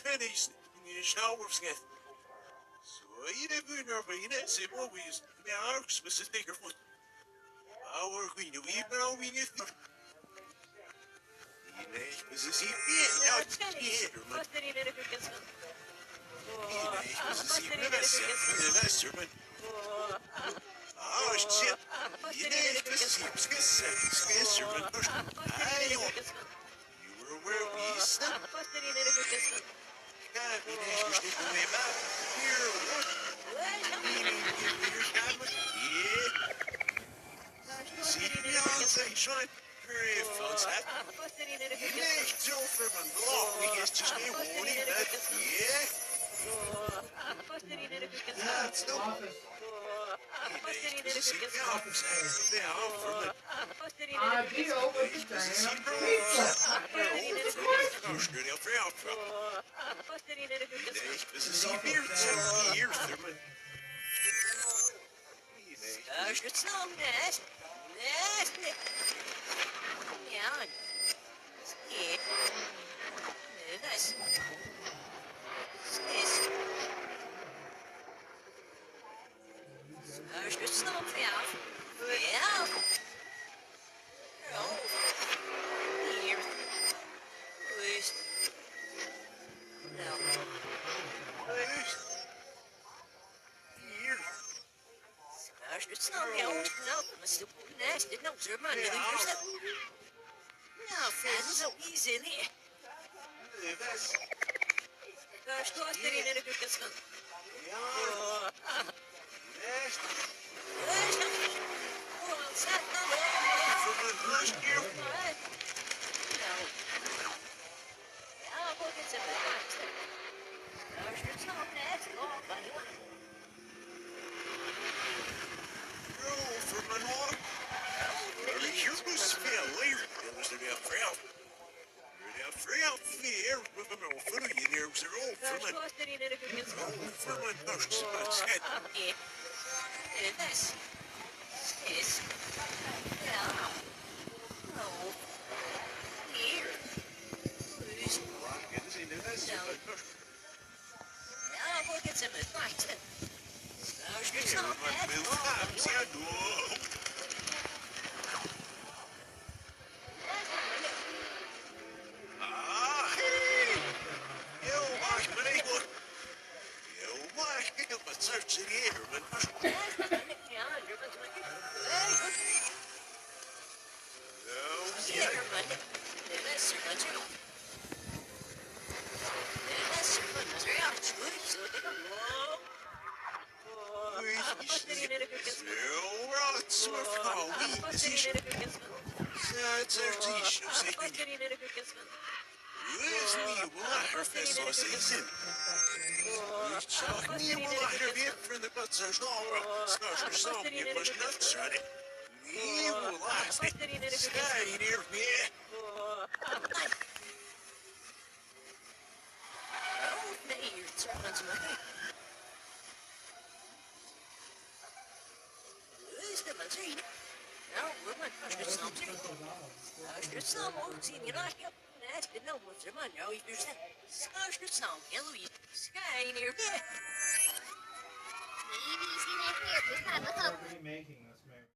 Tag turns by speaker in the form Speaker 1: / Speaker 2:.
Speaker 1: Tennis, showersket. Så det begynner å bli nese på vis. Det er også sikkert for. Our queen, we know we need to. This is it. Yeah,
Speaker 2: Vad är det du kan säga?
Speaker 1: this is it. The sermon. Oh shit. This is it. Sermon. You were where we slept. Sunshine, very fun stuff. Yeah, Joe from a block, we guess just me warning that. Yeah. That's no.
Speaker 3: Deal with the damn
Speaker 2: Ja. Skit. Nervös. Skiss. Hörs du snart, ja? Ja. Ja. Hier. Rust. Nou.
Speaker 1: Hier.
Speaker 2: Hörs du snart, ja? Nou, maar stil. Nest, dit nou, zeg maar. Nou, fan, zo easily. Daar staat er in de keuken.
Speaker 1: Ja. Nest.
Speaker 2: Oh, zet nou.
Speaker 1: Voor mijn huisje.
Speaker 2: Nou. Ja, goed, het is even wacht. Daar is het snel net. Oh, van jou.
Speaker 1: Voor mijn hoor. Hier moest veel leren. Dat was er weer vrij. Vrij weer. We hebben al veel hier op z'n rol.
Speaker 2: Daar staat er in de keuken.
Speaker 1: Voor mijn huis. Schat.
Speaker 2: This is ja. Oh. Hier. Dus. Ja, goed, het is even wacht. Daar is het snel net.
Speaker 1: Search in the air, but
Speaker 3: remaking